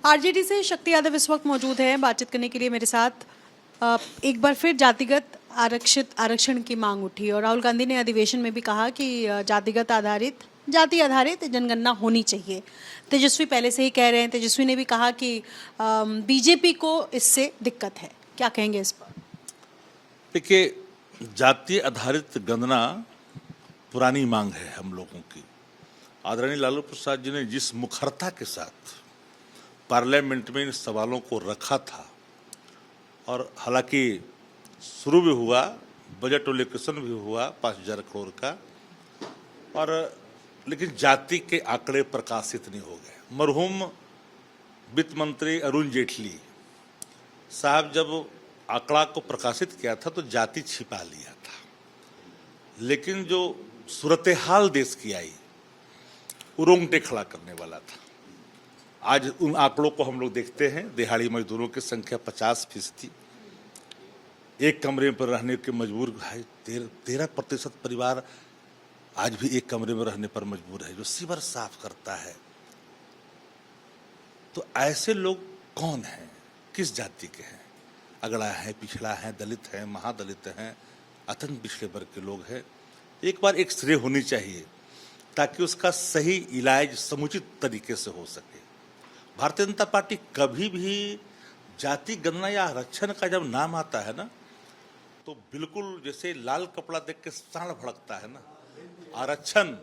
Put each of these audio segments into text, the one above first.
RJD से शक्ति यादव इस वक्त मौजूद है बातचीत करने के लिए मेरे साथ। एक बार फिर जातिगत आरक्षण की मांग उठी और राहुल गांधी ने अधिवेशन में भी कहा कि जाति आधारित जनगणना होनी चाहिए। तेजस्वी पहले से ही कह रहे हैं। तेजस्वी ने भी कहा कि बीजेपी को इससे दिक्कत है। क्या कहेंगे इस पर? देखिए, जाति आधारित गणना पुरानी मांग है हम लोगों की। आदरणीय लालू प्रसाद जी ने जिस मुखरता के साथ पार्लियामेंट में इन सवालों को रखा था, और हालांकि शुरू भी हुआ, बजट एलोकेशन भी हुआ 5,000 करोड़ का, और लेकिन जाति के आंकड़े प्रकाशित नहीं हो गए। मरहूम वित्त मंत्री अरुण जेटली साहब जब आंकड़ा को प्रकाशित किया था तो जाति छिपा लिया था, लेकिन जो सूरत हाल देश की आई वो रोंगटे खड़ा करने वाला था। आज उन आंकड़ों को हम लोग देखते हैं। दिहाड़ी मजदूरों की संख्या 50%, एक कमरे पर रहने के मजबूर है। 13% परिवार आज भी एक कमरे में रहने पर मजबूर है, जो सीवर साफ करता है। तो ऐसे लोग कौन हैं, किस जाति के हैं? अगड़ा है, पिछड़ा है, दलित है, महादलित हैं, अत्यंत पिछड़े वर्ग के लोग हैं। एक बार एक श्रेय होनी चाहिए ताकि उसका सही इलाज समुचित तरीके से हो सके। भारतीय जनता पार्टी कभी भी जाति गणना या आरक्षण का जब नाम आता है ना, तो बिल्कुल जैसे लाल कपड़ा देख के साढ़ भड़कता है ना। आरक्षण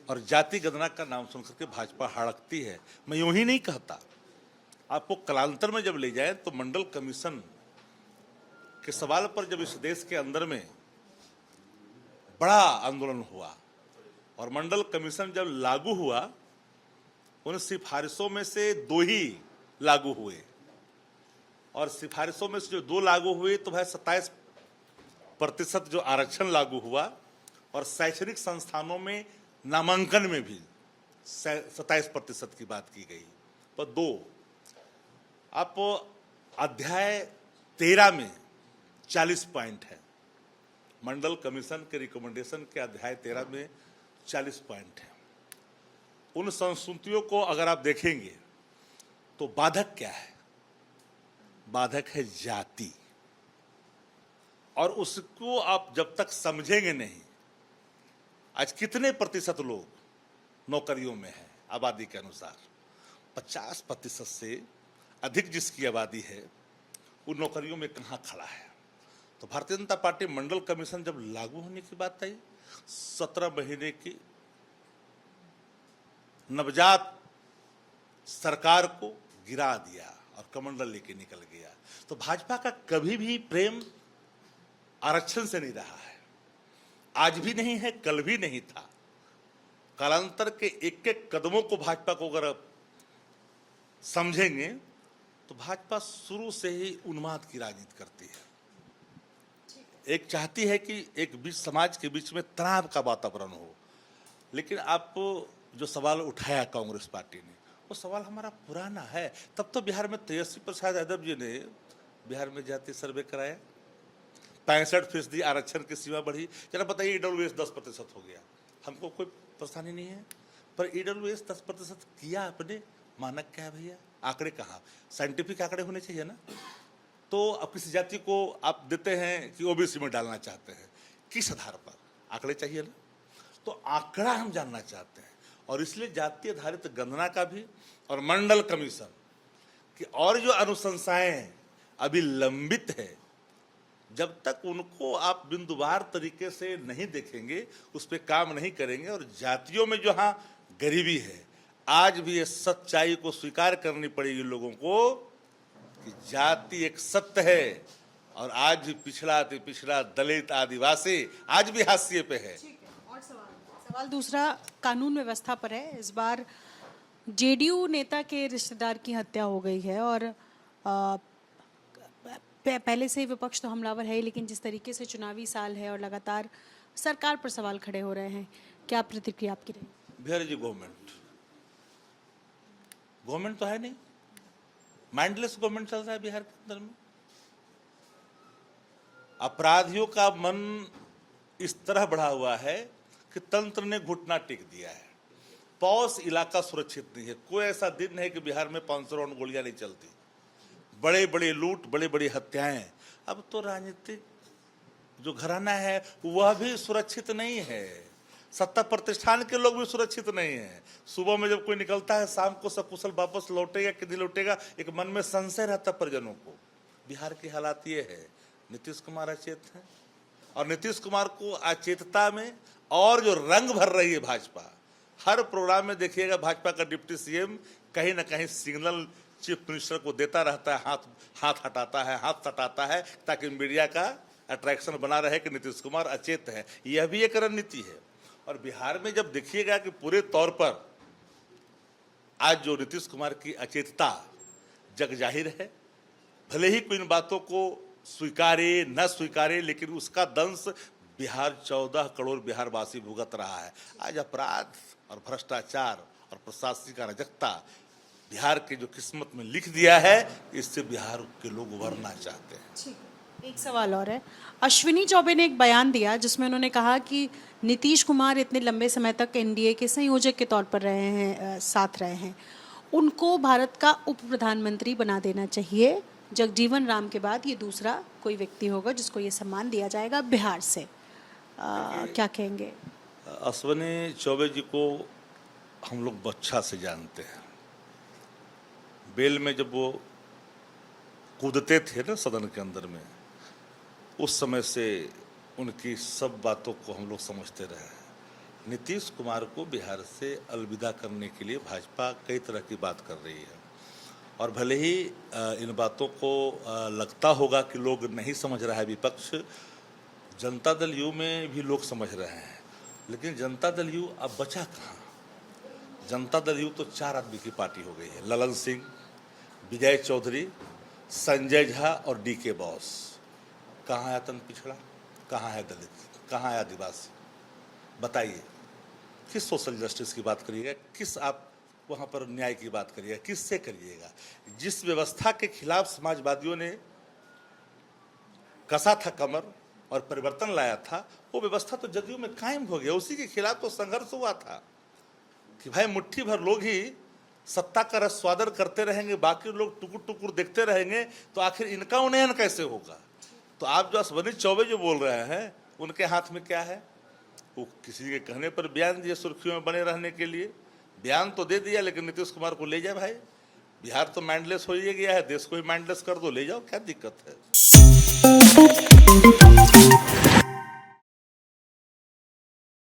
और जाति गणना का नाम सुनकर के भाजपा हड़कती है। मैं यूं ही नहीं कहता, आपको कालांतर में जब ले जाए तो मंडल कमीशन के सवाल पर जब इस देश के अंदर में बड़ा आंदोलन हुआ और मंडल कमीशन जब लागू हुआ, उन सिफारिशों में से 2 ही लागू हुए, और सिफारिशों में से जो 2 लागू हुए तो भाई 27% जो आरक्षण लागू हुआ, और शैक्षणिक संस्थानों में नामांकन में भी 27% की बात की गई। पर 2 आप अध्याय 13 में 40 पॉइंट है। मंडल कमीशन के रिकमेंडेशन के अध्याय 13 में 40 पॉइंट है। उन संस्कृतियों को अगर आप देखेंगे तो बाधक क्या है? बाधक है जाति, और उसको आप जब तक समझेंगे नहीं। आज कितने प्रतिशत लोग नौकरियों में हैं आबादी के अनुसार? 50% से अधिक जिसकी आबादी है वो नौकरियों में कहाँ खड़ा है? तो भारतीय जनता पार्टी मंडल कमीशन जब लागू होने की बात आई, 17 महीने की नवजात सरकार को गिरा दिया और कमंडल लेके निकल गया। तो भाजपा का कभी भी प्रेम आरक्षण से नहीं रहा है, आज भी नहीं है, कल भी नहीं था। कालांतर के एक एक कदमों को भाजपा को अगर समझेंगे तो भाजपा शुरू से ही उन्माद की राजनीति करती है। एक चाहती है कि एक बीच समाज के बीच में तनाव का वातावरण हो, लेकिन आप जो सवाल उठाया कांग्रेस पार्टी ने, वो सवाल हमारा पुराना है। तब तो बिहार में तेजस्वी प्रसाद यादव जी ने बिहार में जाति सर्वे कराया, 65% आरक्षण की सीमा बढ़ी। जरा बताइए, ईडब्ल्यूएस 10% हो गया, हमको कोई परेशानी नहीं है। पर ईडब्ल्यूएस 10% किया आपने, मानक क्या है भैया? आंकड़े कहाँ? साइंटिफिक आंकड़े होने चाहिए ना। तो अब किसी जाति को आप देते हैं कि ओबीसी में डालना चाहते हैं, किस आधार पर? आंकड़े चाहिए ना। तो आंकड़ा हम जानना चाहते हैं, और इसलिए जाति आधारित गणना का भी और मंडल कमीशन की और जो अनुशंसाएं अभी लंबित है, जब तक उनको आप बिंदुवार तरीके से नहीं देखेंगे, उस पर काम नहीं करेंगे। और जातियों में जो हाँ गरीबी है, आज भी ये सच्चाई को स्वीकार करनी पड़ेगी लोगों को कि जाति एक सत्य है, और आज भी पिछड़ा अति पिछड़ा, दलित, आदिवासी आज भी हाशिए पे है। और सवाल दूसरा कानून व्यवस्था पर है। इस बार जेडीयू नेता के रिश्तेदार की हत्या हो गई है, और पहले से ही विपक्ष तो हमलावर है, लेकिन जिस तरीके से चुनावी साल है और लगातार सरकार पर सवाल खड़े हो रहे हैं, क्या प्रतिक्रिया आपकी रही? बिहार जी गवर्नमेंट तो है नहीं, माइंडलेस गवर्नमेंट चल रहा है बिहार के अंदर में। अपराधियों का मन इस तरह बढ़ा हुआ है कि तंत्र ने घुटना टेक दिया है। पॉश इलाका सुरक्षित नहीं है। कोई ऐसा दिन नहीं है कि बिहार में 500 राउंड गोलियां नहीं चलती। बड़े बड़े लूट, बड़े बड़ी हत्याएं। अब तो राजनीतिक जो घराना है वह भी सुरक्षित नहीं है। सत्ता प्रतिष्ठान के लोग भी सुरक्षित नहीं है। सुबह में जब कोई निकलता है, शाम को सकुशल वापस लौटेगा कि नहीं लौटेगा, एक मन में संशय रहता परिजनों को। बिहार की हालात ये है, नीतीश कुमार अचेत है, और नीतीश कुमार को अचेतता में और जो रंग भर रही है भाजपा। हर प्रोग्राम में देखिएगा भाजपा का डिप्टी सीएम कहीं ना कहीं सिग्नल चीफ मिनिस्टर को देता रहता है, हाथ हटाता है, हाथ सटाता है, ताकि मीडिया का अट्रैक्शन बना रहे कि नीतीश कुमार अचेत है। यह भी एक रणनीति है। और बिहार में जब देखिएगा कि पूरे तौर पर आज जो नीतीश कुमार की अचेतता जग जाहिर है, भले ही कोई इन बातों को स्वीकारे न स्वीकारे, लेकिन उसका दंश बिहार 14 करोड़ बिहारवासी भुगत रहा है। आज अपराध और भ्रष्टाचार और प्रशासनिक अराजकता बिहार के जो किस्मत में लिख दिया है, इससे बिहार के लोग उभरना चाहते हैं। एक सवाल और है, अश्विनी चौबे ने एक बयान दिया जिसमें उन्होंने कहा कि नीतीश कुमार इतने लंबे समय तक एनडीए के संयोजक के तौर पर रहे हैं, साथ रहे हैं, उनको भारत का उप प्रधानमंत्री बना देना चाहिए। जगजीवन राम के बाद ये दूसरा कोई व्यक्ति होगा जिसको ये सम्मान दिया जाएगा बिहार से। क्या कहेंगे? अश्विनी चौबे जी को हम लोग बच्चा से जानते हैं। बेल में जब वो कूदते थे ना सदन के अंदर में, उस समय से उनकी सब बातों को हम लोग समझते रहे हैं। नीतीश कुमार को बिहार से अलविदा करने के लिए भाजपा कई तरह की बात कर रही है, और भले ही इन बातों को लगता होगा कि लोग नहीं समझ रहा है विपक्ष, जनता दल यू में भी लोग समझ रहे हैं, लेकिन जनता दल यू अब बचा कहाँ? जनता दल यू तो 4 आदमी की पार्टी हो गई है। ललन सिंह, विजय चौधरी, संजय झा और डीके बॉस। कहाँ है आतंक पिछड़ा, कहाँ है दलित, कहाँ है आदिवासी? बताइए, किस सोशल जस्टिस की बात करिएगा, किस आप वहाँ पर न्याय की बात करिएगा, किससे करिएगा? जिस व्यवस्था के खिलाफ समाजवादियों ने कसा था कमर और परिवर्तन लाया था, वो व्यवस्था तो जदयू में कायम हो गया। उसी के खिलाफ तो संघर्ष हुआ था कि भाई मुट्ठी भर लोग ही सत्ता का रसवादर करते रहेंगे, बाकी लोग टुकुर टुकुर देखते रहेंगे, तो आखिर इनका उन्नयन कैसे होगा? तो आप जो अश्विनी चौबे जो बोल रहे हैं, उनके हाथ में क्या है? वो किसी के कहने पर बयान दिए सुर्खियों में बने रहने के लिए। बयान तो दे दिया, लेकिन नीतीश कुमार को ले जाए भाई, बिहार तो माइंडलेस हो ही गया है, देश को ही माइंडलेस कर दो, ले जाओ, क्या दिक्कत है?